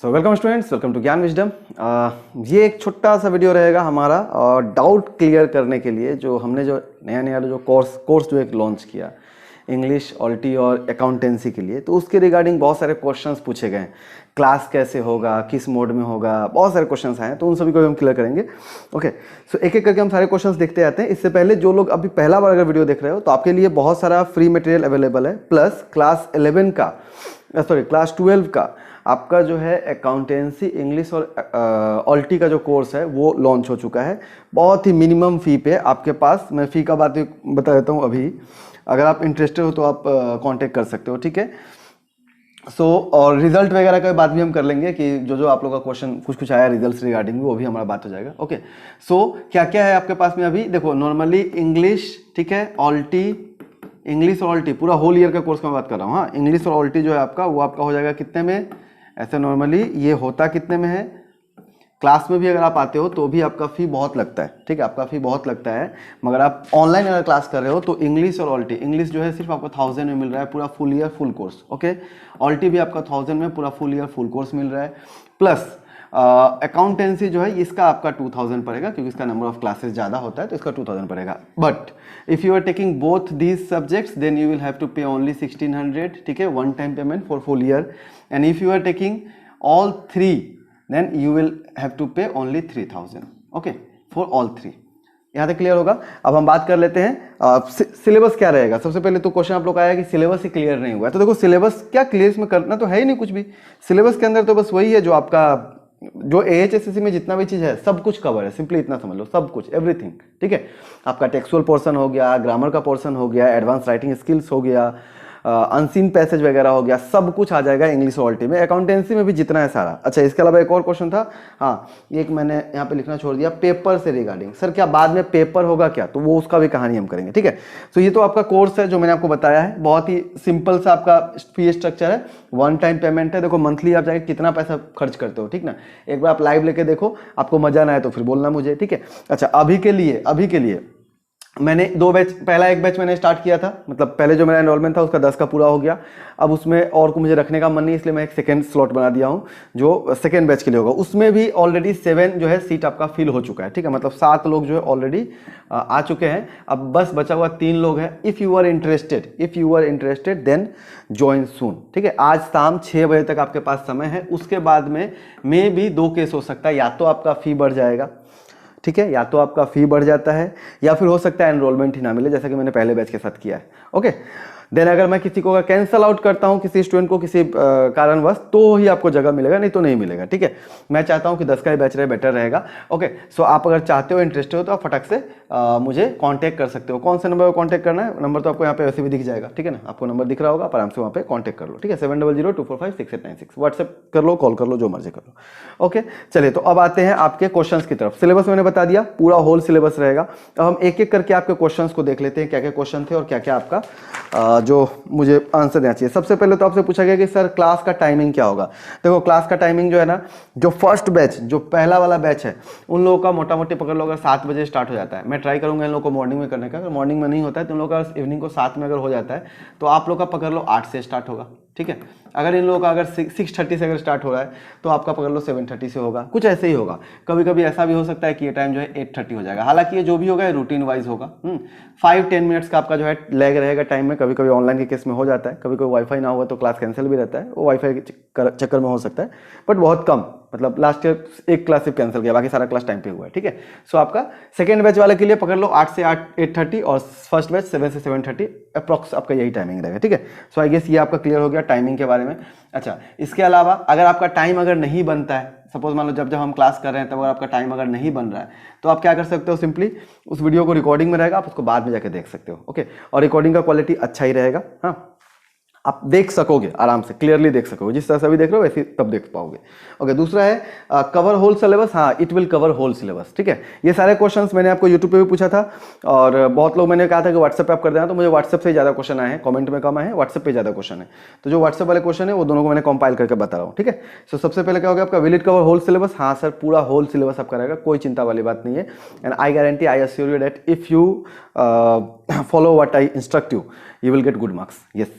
So welcome students, welcome to Gyan wisdom. ये एक छोटा सा वीडियो रहेगा हमारा और डाउट क्लियर करने के लिए जो हमने जो नया जो कोर्स जो एक लॉन्च किया इंग्लिश ऑल्टी और अकाउंटेंसी के लिए, तो उसके रिगार्डिंग बहुत सारे क्वेश्चंस पूछे गए। क्लास कैसे होगा, किस मोड में होगा, बहुत सारे क्वेश्चंस आए, तो उन सभी को हम क्लियर करेंगे। ओके, सो एक एक करके हम सारे क्वेश्चंस देखते आते हैं। इससे पहले जो लोग अभी पहला बार अगर वीडियो देख रहे हो तो आपके लिए बहुत सारा फ्री मटेरियल अवेलेबल है, प्लस क्लास 11 का क्लास 12 का आपका जो है अकाउंटेंसी इंग्लिश और ऑल्टी का जो कोर्स है वो लॉन्च हो चुका है। बहुत ही मिनिमम फ़ी पे आपके पास, मैं फ़ी का बात बता देता हूँ अभी। अगर आप इंटरेस्टेड हो तो आप कांटेक्ट कर सकते हो, ठीक है। और रिजल्ट वगैरह का बात भी हम कर लेंगे कि जो आप लोगों का क्वेश्चन कुछ आया रिजल्ट रिगार्डिंग, वो भी हमारा बात हो जाएगा। ओके, क्या क्या है आपके पास में अभी देखो। नॉर्मली इंग्लिश, ठीक है, ऑल्टी, इंग्लिश और ऑल्टी पूरा होल ईयर का कोर्स का मैं बात कर रहा हूँ। हाँ, इंग्लिश और ऑल्टी जो है आपका वो आपका हो जाएगा कितने में, ऐसे नॉर्मली ये होता कितने में है। क्लास में भी अगर आप आते हो तो भी आपका फ़ी बहुत लगता है, ठीक है, आपका फ़ी बहुत लगता है। मगर आप ऑनलाइन अगर क्लास कर रहे हो तो इंग्लिश और ऑल्टी, इंग्लिश जो है सिर्फ आपको 1000 में मिल रहा है पूरा full year full course. Okay, ऑल्टी भी आपका 1000 में पूरा फुल ईयर फुल कोर्स मिल रहा है। प्लस अकाउंटेंसी जो है इसका आपका 2000 पड़ेगा, क्योंकि इसका नंबर ऑफ क्लासेस ज़्यादा होता है तो इसका 2000 पड़ेगा। But if you are taking both these subjects then you will have to pay only 1600, ठीक है, one time payment for full year. And if you are taking all three then you will have to pay only 3000, okay, for all three। यहाँ तक clear होगा। अब हम बात कर लेते हैं सिलेबस क्या रहेगा। सबसे पहले तो क्वेश्चन आप लोग आया कि सिलेबस ही क्लियर नहीं हुआ है, तो देखो सिलेबस क्या क्लियर इसमें करना तो है ही नहीं कुछ भी। सिलेबस के अंदर तो बस वही है जो आपका जो AHSSC में जितना भी चीज़ है सब कुछ कवर है। सिंपली इतना समझ लो, सब कुछ, एवरीथिंग, ठीक है। आपका टेक्सुअल पोर्शन हो गया, ग्रामर का पोर्शन हो गया, एडवांस राइटिंग स्किल्स हो गया, अनसीन पैसेज वगैरह हो गया, सब कुछ आ जाएगा इंग्लिश ऑल्टी में। अकाउंटेंसी में भी जितना है सारा। अच्छा, इसके अलावा एक और क्वेश्चन था, हाँ, एक मैंने यहाँ पे लिखना छोड़ दिया, पेपर से रिगार्डिंग। सर क्या बाद में पेपर होगा क्या, तो वो उसका भी कहानी हम करेंगे, ठीक है। तो ये तो आपका कोर्स है जो मैंने आपको बताया है, बहुत ही सिंपल सा आपका फी स्ट्रक्चर है, वन टाइम पेमेंट है। देखो मंथली आप जाके कितना पैसा खर्च करते हो, ठीक ना। एक बार आप लाइव लेके देखो, आपको मजा ना आए तो फिर बोलना मुझे, ठीक है। अच्छा, अभी के लिए मैंने 2 बैच, पहला एक बैच मैंने स्टार्ट किया था, मतलब पहले जो मेरा एनरोलमेंट था उसका 10 का पूरा हो गया। अब उसमें और को मुझे रखने का मन नहीं, इसलिए मैं एक सेकेंड स्लॉट बना दिया हूँ जो सेकेंड बैच के लिए होगा। उसमें भी ऑलरेडी 7 जो है सीट आपका फिल हो चुका है, ठीक है, मतलब 7 लोग जो है ऑलरेडी आ चुके हैं। अब बस बचा हुआ 3 लोग हैं। If you are interested then join soon, ठीक है। आज शाम 6 बजे तक आपके पास समय है। उसके बाद में मे भी 2 केस हो सकता है, या तो आपका फ़ी बढ़ जाएगा, ठीक है, या तो आपका फ़ी बढ़ जाता है, या फिर हो सकता है एनरोलमेंट ही ना मिले, जैसा कि मैंने पहले बैच के साथ किया है। ओके, देन अगर मैं किसी को कैंसल आउट करता हूं, किसी स्टूडेंट को किसी कारणवश, तो ही आपको जगह मिलेगा, नहीं तो नहीं मिलेगा, ठीक है। मैं चाहता हूं कि 10 का ही बैच रहे, बेटर रहेगा। ओके, सो आप अगर चाहते हो, इंटरेस्टेड हो, तो आप फटक से मुझे कांटेक्ट कर सकते हो। कौन से नंबर पर कांटेक्ट करना है, नंबर तो आपको यहाँ पे वैसे भी दिख जाएगा, ठीक है ना, आपको नंबर दिख रहा होगा, आराम से वहाँ पे कांटेक्ट कर लो, ठीक है। 7002456896 व्हाट्सएप कर लो, कॉल कर लो, जो मर्जी कर लो। ओके, चलिए, तो अब आते हैं आपके क्वेश्चंस की तरफ। सिलेबस मैंने बता दिया, पूरा होल सिलेबस रहेगा। अब हम एक एक करके आपके क्वेश्चंस को देख लेते हैं, क्या क्या क्वेश्चन थे और क्या क्या आपका जो मुझे आंसर देना चाहिए। सबसे पहले तो आपसे पूछा गया कि सर क्लास का टाइमिंग क्या होगा। देखो क्लास का टाइमिंग जो है ना, जो फर्स्ट बैच, जो पहला वाला बैच है, उन लोगों का मोटा मोटी पकड़ लो अगर 7 बजे स्टार्ट हो जाता है। मैं ट्राई करूंगा इन लोगों को मॉर्निंग में करने का। अगर मॉर्निंग में नहीं होता है तो इन लोगों का इवनिंग को 7 में अगर हो जाता है तो आप लोग का पकड़ लो 8 से स्टार्ट होगा, ठीक है। अगर इन लोगों का अगर 6:30 से अगर स्टार्ट हो रहा है तो आपका पकड़ लो 7:30 से होगा, कुछ ऐसे ही होगा। कभी कभी ऐसा भी हो सकता है कि ये टाइम जो है 8:30 हो जाएगा। हालांकि ये जो भी होगा रूटीन वाइज होगा। 5-10 मिनट्स का आपका जो है लैग रहेगा टाइम में। कभी कभी ऑनलाइन के केस में हो जाता है, कभी कोई वाईफाई ना हुआ तो क्लास कैंसिल भी रहता है, वो वाईफाई के चक्कर में हो सकता है, बट बहुत कम। मतलब लास्ट ईयर एक क्लास सिर्फ कैंसिल किया, बाकी सारा क्लास टाइम पे हुआ है, ठीक है। सो आपका सेकेंड बैच वाले के लिए पकड़ लो 8 से 8:30 और फर्स्ट बैच 7 से 7:30 अप्रॉक्स आपका यही टाइमिंग रहेगा, ठीक है। सो आई गेस ये आपका क्लियर हो गया टाइमिंग के बारे में। अच्छा, इसके अलावा अगर आपका टाइम अगर नहीं बनता है, सपोज मान लो जब हम क्लास कर रहे हैं तब अगर आपका टाइम अगर नहीं बन रहा है तो आप क्या कर सकते हो, सिंपली उस वीडियो को रिकॉर्डिंग में रहेगा, आप उसको बाद में जाके देख सकते हो। ओके, और रिकॉर्डिंग का क्वालिटी अच्छा ही रहेगा, हाँ, आप देख सकोगे, आराम से क्लियरली देख सकोगे, जिस तरह से अभी देख रहे हो वैसे तब देख पाओगे। ओके, दूसरा है कवर होल सिलेबस। हाँ, it will cover whole syllabus, ठीक है। ये सारे क्वेश्चंस मैंने आपको यूट्यूब पे भी पूछा था और बहुत लोग मैंने कहा था कि व्हाट्सएप पे आप कर देना, तो मुझे व्हाट्सएप से ज़्यादा क्वेश्चन आए हैं, कमेंट में कम आए हैं, व्हाट्सएप पे ज़्यादा क्वेश्चन है। तो जो व्हाट्सएप वाले क्वेश्चन है वो दोनों को मैंने कंपाइल करके बता रहा हूँ, ठीक है। सो सबसे पहले क्या होगा आपका, will it cover whole syllabus. हाँ सर, पूरा होल सिलेबस आपका रहेगा, कोई चिंता वाली बात नहीं है। And I guarantee, I assure you that if you follow what I instruct you, you will get good marks. Yes.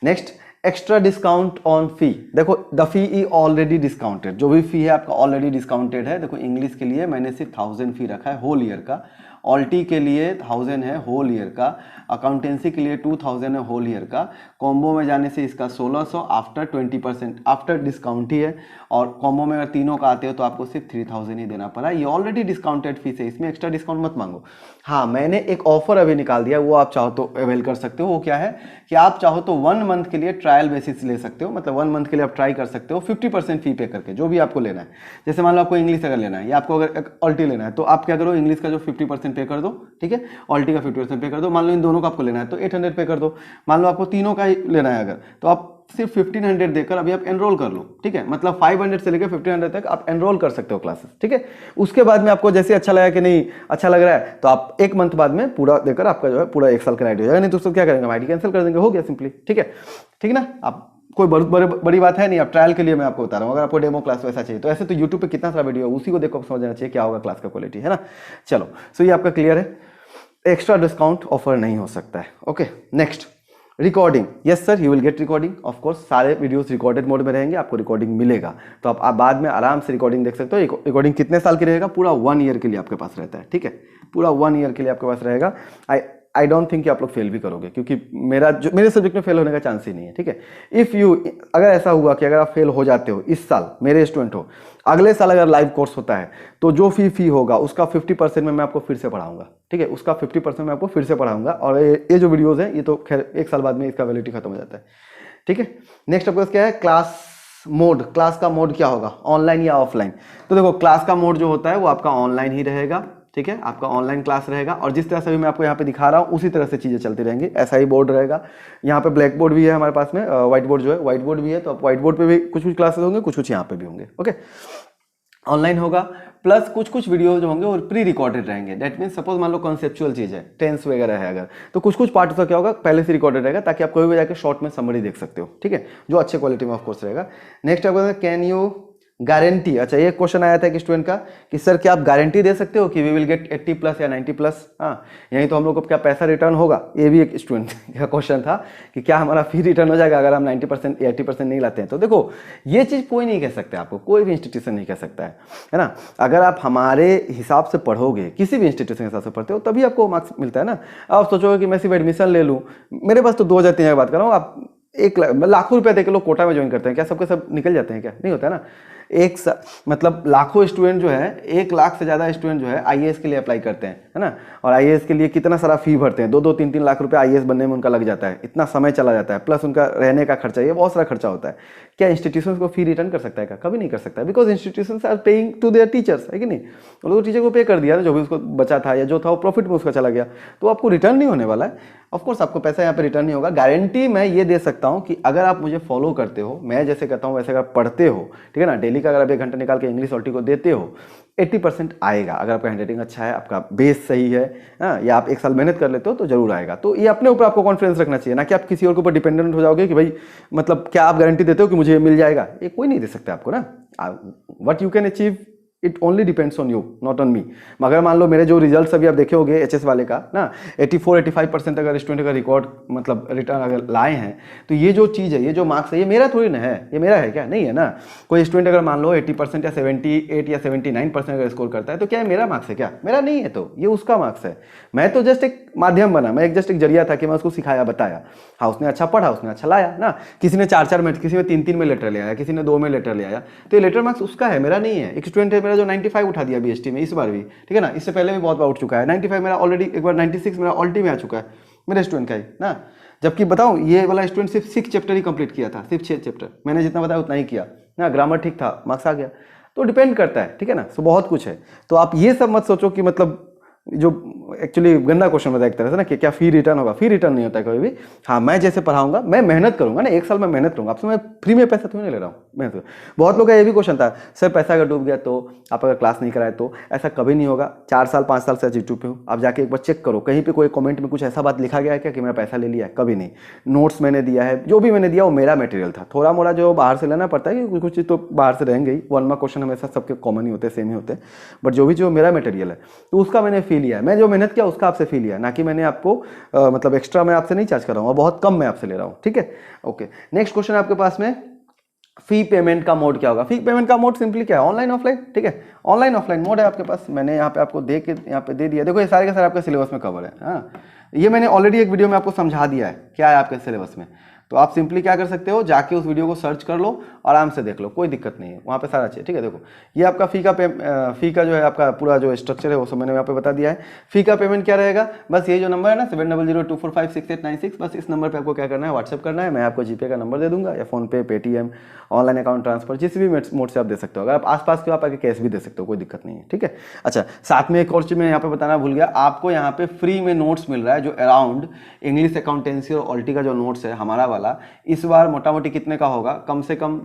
Next, extra discount on fee, देखो the fee is already discounted, जो भी फी है आपका ऑलरेडी डिस्काउंटेड है। देखो English के लिए मैंने सिर्फ 1000 फी रखा है होल ईयर का, ऑल्टी के लिए 1000 है होल ईयर का, अकाउंटेंसी के लिए 2000 है होल ईयर का, कॉम्बो में जाने से इसका 1600 आफ्टर 20% आफ्टर डिस्काउंट ही है, और कॉम्बो में अगर तीनों का आते हो तो आपको सिर्फ 3000 ही देना पड़ा। ये ऑलरेडी डिस्काउंटेड फीस है, इसमें एक्स्ट्रा डिस्काउंट मत मांगो। हाँ मैंने एक ऑफर अभी निकाल दिया, वो आप चाहो तो अवेल कर सकते हो। वो क्या है कि आप चाहो तो 1 मंथ के लिए ट्रायल बेसिस ले सकते हो, मतलब 1 मंथ के लिए आप ट्राई कर सकते हो 50% फी पे करके, जो भी आपको लेना है। जैसे मान लो आपको इंग्लिश अगर लेना है या आपको अगर ऑल्टी लेना है तो आप क्या करो, इंग्लिश का जो 50% पे कर दो, ठीक है, ऑल्टी का 50% पे कर दो। मान लो इन दोनों का आपको लेना है तो 800 पे कर दो। मान लो आपको तीनों का ही लेना है अगर, तो आप सिर्फ 1500 देकर अभी आप एनरोल कर लो, ठीक है, मतलब 500 से लेकर 1500 तक आप एनरोल कर सकते हो क्लासेस, ठीक है। उसके बाद में आपको जैसे अच्छा लगा कि नहीं अच्छा लग रहा है तो आप 1 मंथ बाद में पूरा देकर आपका जो है पूरा 1 साल का आईडी हो जाएगा। नहीं तो उसको क्या करेंगे, आईडी कैंसिल कर देंगे, हो गया सिंपली, ठीक है, ठीक ना। आप कोई बड़ी बात है नहीं, आप ट्रायल के लिए मैं आपको बता रहा हूँ। अगर आपको डेमो क्लास वैसा चाहिए तो ऐसे तो यूट्यूब पे कितना सारा वीडियो है, उसी को देखो समझ जाना चाहिए क्या होगा क्लास का क्वालिटी, है ना। चलो सो ये आपका क्लियर है, एक्स्ट्रा डिस्काउंट ऑफर नहीं हो सकता है। Okay next, recording, yes sir you will gate recording, of course सारे वीडियोस रिकॉर्डेड मोड में रहेंगे, आपको रिकॉर्डिंग मिलेगा, तो आप बाद में आराम से रिकॉर्डिंग देख सकते हो। रिकॉर्डिंग कितने साल की रहेगा, पूरा 1 ईयर के लिए आपके पास रहता है, ठीक है, पूरा 1 ईयर के लिए आपके पास रहेगा। आई डोंट थिंक कि आप लोग फेल भी करोगे, क्योंकि मेरे सब्जेक्ट में फेल होने का चांस ही नहीं है, ठीक है। इफ़ यू, अगर ऐसा हुआ कि अगर आप फेल हो जाते हो इस साल, मेरे स्टूडेंट हो, अगले साल अगर लाइव कोर्स होता है तो जो फी होगा उसका 50% में मैं आपको फिर से पढ़ाऊंगा, ठीक है, उसका 50% मैं आपको फिर से पढ़ाऊंगा। और ये जो वीडियोज़ हैं ये तो खैर 1 साल बाद में इसका वैलिडिटी खत्म हो जाता है, ठीक है। नेक्स्ट आपके पास क्या है, क्लास मोड। क्लास का मोड क्या होगा, ऑनलाइन या ऑफलाइन। तो देखो क्लास का मोड जो होता है वो आपका ऑनलाइन ही रहेगा, ठीक है, आपका ऑनलाइन क्लास रहेगा। और जिस तरह से भी मैं आपको यहाँ पे दिखा रहा हूँ उसी तरह से चीज़ें चलती रहेंगी, ऐसा ही बोर्ड रहेगा। यहाँ पे ब्लैक बोर्ड भी है हमारे पास में, व्हाइट बोर्ड जो है व्हाइट बोर्ड भी है, तो आप व्हाइट बोर्ड पे भी कुछ क्लासेस होंगे, कुछ यहाँ पे भी होंगे। ओके, ऑनलाइन होगा, प्लस कुछ वीडियो जो होंगे वो प्री रिकॉर्डेड रहेंगे। दैट मीन्स सपोज मान लो कॉन्सेप्चुअल चीज़ है, टेंस वगैरह है अगर, तो कुछ पार्ट उसका क्या होगा पहले से रिकॉर्डेड रहेगा, ताकि आप कोई भी जाकर शॉर्ट में समरी देख सकते हो, ठीक है, जो अच्छे क्वालिटी में ऑफ कोर्स रहेगा। नेक्स्ट आपका कैन यू गारंटी, अच्छा ये क्वेश्चन आया था एक स्टूडेंट का कि सर क्या आप गारंटी दे सकते हो कि वी विल गेट 80+ या 90+, हाँ यही तो हम लोग को क्या पैसा रिटर्न होगा। ये भी एक स्टूडेंट का क्वेश्चन था कि क्या हमारा फी रिटर्न हो जाएगा अगर हम 90% या 80% नहीं लाते हैं। तो देखो ये चीज़ कोई नहीं कह सकते, आपको कोई भी इंस्टीट्यूशन नहीं कह सकता है ना। अगर आप हमारे हिसाब से पढ़ोगे, किसी भी इंस्टीट्यूशन के हिसाब से पढ़ते हो, तभी आपको मार्क्स मिलता है ना। आप सोचोगे कि मैं सिर्फ एडमिशन ले लूँ, मेरे पास तो 2003 की बात कर रहा हूँ, आप 1 लाखों रुपया देकर लोग कोटा में ज्वाइन करते हैं, क्या सबके सब निकल जाते हैं, क्या नहीं होता है ना। मतलब लाखों स्टूडेंट जो है, 1 लाख से ज़्यादा स्टूडेंट जो है आईएएस के लिए अप्लाई करते हैं, है ना। और आईएएस के लिए कितना सारा फी भरते हैं, 2-3 लाख रुपए आईएएस बनने में उनका लग जाता है, इतना समय चला जाता है, प्लस उनका रहने का खर्चा, ये बहुत सारा खर्चा होता है। क्या इंस्टीट्यूशन को फी रिटर्न कर सकता है क्या, कभी नहीं कर सकता, because institution are paying to their teachers, है कि नहीं। वो लोग टीचर को पे कर दिया, जो भी उसको बचा था या जो था वो प्रॉफिट में उसका चला गया, तो आपको रिटर्न नहीं होने वाला है। ऑफकोर्स आपको पैसा यहाँ पे रिटर्न नहीं होगा। गारंटी मैं ये दे सकता हूँ कि अगर आप मुझे फॉलो करते हो, मैं जैसे कहता हूँ वैसे अगर पढ़ते हो, ठीक है ना, डेली का अगर आप 1 घंटा निकाल के इंग्लिश ऑल्टी को देते हो, 80% आएगा। अगर आपका हैंडराइटिंग अच्छा है, आपका बेस सही है, हाँ, या आप 1 साल मेहनत कर लेते हो तो जरूर आएगा। तो ये अपने ऊपर आपको कॉन्फिडेंस रखना चाहिए, ना कि आप किसी और के ऊपर डिपेंडेंट हो जाओगे कि भाई मतलब क्या आप गारंटी देते हो कि मुझे ये मिल जाएगा। ये कोई नहीं दे सकता आपको ना। What you can achieve it only depends on you, not on me. मगर मान लो मेरे जो रिजल्ट्स अभी आप देखे होंगे एचएस वाले का ना, 84-85% अगर स्टूडेंट का रिकॉर्ड मतलब रिटर्न अगर लाए हैं, तो ये जो चीज़ है, ये जो मार्क्स है, ये मेरा थोड़ी ना है, ये मेरा है क्या, नहीं है ना। कोई स्टूडेंट अगर मान लो 80% या 78 या 79% अगर स्कोर करता है तो क्या मेरा मार्क्स है क्या, मेरा नहीं है, तो ये उसका मार्क्स है। मैं तो जस्ट एक माध्यम बना, मैं जस्ट एक जरिया था कि मैं उसको सिखाया बताया। हाँ उसने अच्छा पढ़ा, उसने अच्छा लाया ना। किसी ने 4-4 में, किसी ने 3-3 में लेटर ले आया, किसी ने 2 में लेटर ले आया, तो ये लेटर मार्क्स उसका है, मेरा नहीं है। एक स्टूडेंट है मेरा जो 95 उठा दिया बीएसटी में इस बार भी, ठीक है ना, इससे पहले भी बहुत बार उठ चुका है 95 मेरा ऑलरेडी, एक बार 96 मेरा ऑल्टी में आ चुका है मेरे स्टूडेंट का ही ना। जबकि बताऊं ये वाला स्टूडेंट सिर्फ 6 चैप्टर ही कंप्लीट किया था, सिर्फ 6 चैप्टर, मैंने जितना बताया उतना ही किया ना, ग्रामर ठीक था, मार्क्स आ गया। तो डिपेंड करता है, ठीक है ना। सो बहुत कुछ है, तो आप ये सब मत सोचो कि मतलब जो एक्चुअली गंदा क्वेश्चन बताया एक तरह से ना कि क्या फी रिटर्न होगा, फी रिटर्न नहीं होता है कभी भी। हाँ मैं जैसे पढ़ाऊंगा, मैं मेहनत करूंगा ना, 1 साल में मेहनत करूंगा, आपसे मैं फ्री में पैसा थोड़ी नहीं ले रहा हूँ, मेहनत। बहुत लोग का ये भी क्वेश्चन था, सर पैसा अगर डूब गया तो, आप अगर क्लास नहीं कराए तो, ऐसा कभी नहीं होगा। 4 साल 5 साल से यूट्यूब पे हूँ, आप जाके एक बार चेक करो, कहीं पर कोई कॉमेंट में कुछ ऐसा बात लिखा गया है क्या कि मेरा पैसा ले लिया है, कभी नहीं। नोट्स मैंने दिया है, जो भी मैंने दिया वो मेरा मटेरियल था। थोड़ा मोड़ा जो बाहर से लेना पड़ता है, कुछ चीज़ तो बाहर से रहेंगे ही, 1 मार्क क्वेश्चन हमेशा सबके कॉमन ही होते हैं, सेम ही होते हैं, बट जो भी जो मेरा मटेरियल है तो उसका मैंने फी फी लिया है, मैं जो मेहनत किया उसका आपसे फी लिया है, ना कि मैंने आपको मतलब एक्स्ट्रा मैं आपसे नहीं चार्ज कर रहा हूँ और बहुत कम मैं आपसे ले रहा हूँ, ठीक है। ओके, नेक्स्ट क्वेश्चन है आपके पास में, फी पेमेंट का मोड क्या होगा। फी पेमेंट का मोड सिंपली क्या है, ऑनलाइन ऑफलाइन, ठीक है। ऑनलाइन ऑफलाइन मोड है आपके पास, मैंने यहाँ पे आपको दे के यहाँ पे दे दिया। देखो ये सारे के सारे आपके सिलेबस में कवर है, हाँ, ये मैंने ऑलरेडी एक वीडियो में आपको समझा दिया है क्या है आपके सिलेबस में। तो आप सिंपली क्या कर सकते हो, जाके उस वीडियो को सर्च कर लो, आराम से देख लो, कोई दिक्कत नहीं है, वहाँ पे सारा चीज़, ठीक है। देखो ये आपका फी का जो है आपका पूरा जो स्ट्रक्चर है वो सब मैंने यहाँ पे बता दिया है। फी का पेमेंट क्या रहेगा, बस ये जो नंबर है ना 7002456896, बस इस नंबर पे आपको क्या करना है, व्हाट्सअप करना है, मैं आपको जीपे का नंबर दे दूंगा, या PhonePe, Paytm, online account transfer, जिस भी मोड से आप दे सकते हो। अगर आप आसपास के आप आके कैश भी दे सकते हो, कोई दिक्कत नहीं है, ठीक है। अच्छा, साथ में एक और चीज़ मैं यहाँ पे बताना भूल गया, आपको यहाँ पे फ्री में नोट्स मिल रहा है, जो अराउंड इंग्लिश अकाउंटेंसी और ऑल्टी का जो नोट्स है हमारा वाला, इस बार मोटा मोटी कितने का होगा, कम से कम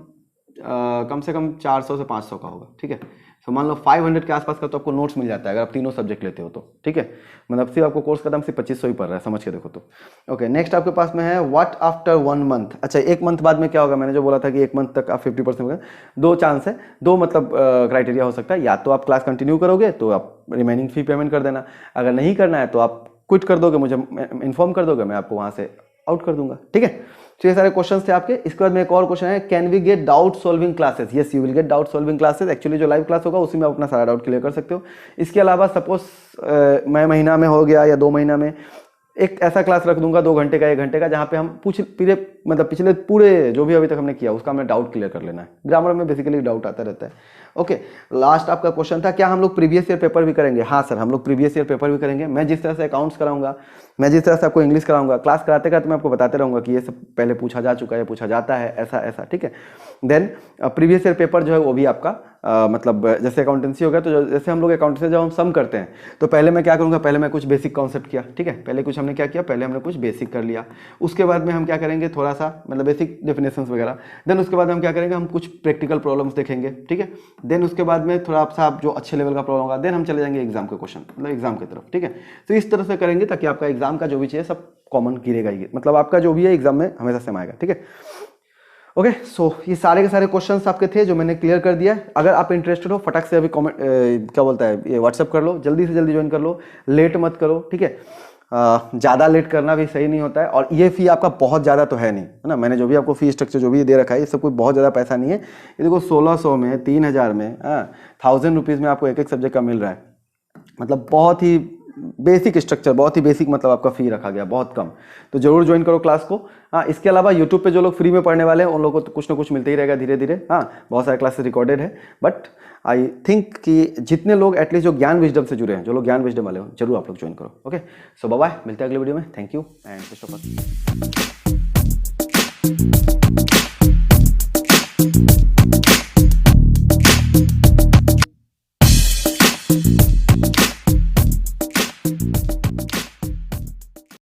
400 से 500 का होगा, ठीक है। तो मान लो 500 के आसपास का तो आपको नोट्स मिल जाता है अगर आप तीनों सब्जेक्ट लेते हो तो, ठीक है। मतलब सिर्फ आपको कोर्स का दाम सिर्फ 2500 ही पड़ रहा है, समझ के देखो तो। ओके, नेक्स्ट आपके पास में है व्हाट आफ्टर 1 मंथ। अच्छा, 1 मंथ बाद में क्या होगा, मैंने जो बोला था कि 1 मंथ तक आप 50% होगा, 2 चांस है, 2 मतलब क्राइटेरिया हो सकता है, या तो आप क्लास कंटिन्यू करोगे तो आप रिमेनिंग फी पेमेंट कर देना, अगर नहीं करना है तो आप क्विट कर दोगे, मुझे इन्फॉर्म कर दोगे, मैं आपको वहाँ से आउट कर दूंगा, ठीक है। तो ये सारे क्वेश्चंस थे आपके। इसके बाद में एक और क्वेश्चन है, can we get doubt solving classes. Yes, you will get doubt solving classes. Actually जो लाइव क्लास होगा उसी में आप अपना सारा डाउट क्लियर कर सकते हो। इसके अलावा सपोज मैं महीना में हो गया या 2 महीना में एक ऐसा क्लास रख दूंगा 2 घंटे का, 1 घंटे का, जहाँ पे हम पिछले पूरे जो भी अभी तक हमने किया उसका हमें डाउट क्लियर कर लेना है। ग्रामर में बेसिकली डाउट आता रहता है। ओके, लास्ट आपका क्वेश्चन था, क्या हम लोग प्रीवियस ईयर पेपर भी करेंगे। हाँ सर, हम लोग प्रीवियस ईयर पेपर भी करेंगे। मैं जिस तरह से अकाउंट्स कराऊंगा, मैं जिस तरह से आपको इंग्लिश कराऊंगा, क्लास कराते कराते मैं आपको बताते रहूंगा कि ये सब पहले पूछा जा चुका है, पूछा जाता है, ऐसा ऐसा, ठीक है। देन प्रीवियस ईयर पेपर जो है वो भी आपका मतलब जैसे अकाउंटेंसी हो गया, तो जैसे हम लोग अकाउंटेंसी जब हम सम करते हैं तो पहले मैं क्या करूँगा, पहले मैं कुछ बेसिक कॉन्सेप्ट किया, ठीक है। पहले कुछ हमने क्या किया, पहले हमने कुछ बेसिक कर लिया, उसके बाद में हम क्या करेंगे, थोड़ा सा मतलब बेसिक डेफिनेशंस वगैरह। देन उसके बाद हम क्या करेंगे, हम कुछ प्रैक्टिकल प्रॉब्लम्स देखेंगे, ठीक है। देन उसके बाद में थोड़ा सा जो अच्छे लेवल का प्रॉब्लम होगा, देन हम चले जाएंगे एग्जाम के क्वेश्चन, मतलब एग्जाम की तरफ, ठीक है। तो इस तरह से करेंगे ताकि आपका एग्जाम का जो भी चाहिए सब कॉमन गिरेगा ही, मतलब आपका जो भी है एग्जाम में हमेशा सेम आएगा, ठीक है। ओके, सो ये सारे के सारे क्वेश्चंस आपके थे जो मैंने क्लियर कर दिया है। अगर आप इंटरेस्टेड हो फटाक से अभी कमेंट क्या बोलता है ये व्हाट्सअप कर लो, जल्दी से जल्दी ज्वाइन कर लो, लेट मत करो, ठीक है। ज़्यादा लेट करना भी सही नहीं होता है, और ये फी आपका बहुत ज़्यादा तो है नहीं, है ना। मैंने जो भी आपको फी स्ट्रक्चर जो भी दे रखा है ये सब कोई बहुत ज़्यादा पैसा नहीं है। ये देखो 1600 में, 3000 में, 1000 रुपीज़ में आपको एक सब्जेक्ट का मिल रहा है, मतलब बहुत ही बेसिक स्ट्रक्चर, बहुत ही बेसिक, मतलब आपका फी रखा गया बहुत कम। तो जरूर ज्वाइन करो क्लास को। हाँ, इसके अलावा यूट्यूब पे जो लोग फ्री में पढ़ने वाले हैं उन लोगों को तो कुछ ना कुछ मिलते ही रहेगा धीरे धीरे। हाँ, बहुत सारे क्लासेस रिकॉर्डेड है, बट आई थिंक कि जितने लोग एटलीस्ट जो ज्ञान विजडम से जुड़े हैं, जो लोग ज्ञान विजडम वाले हो, जरूर आप लोग ज्वाइन करो। ओके, सो बाय बाय, मिलते हैं अगले वीडियो में। Thank you and best of luck.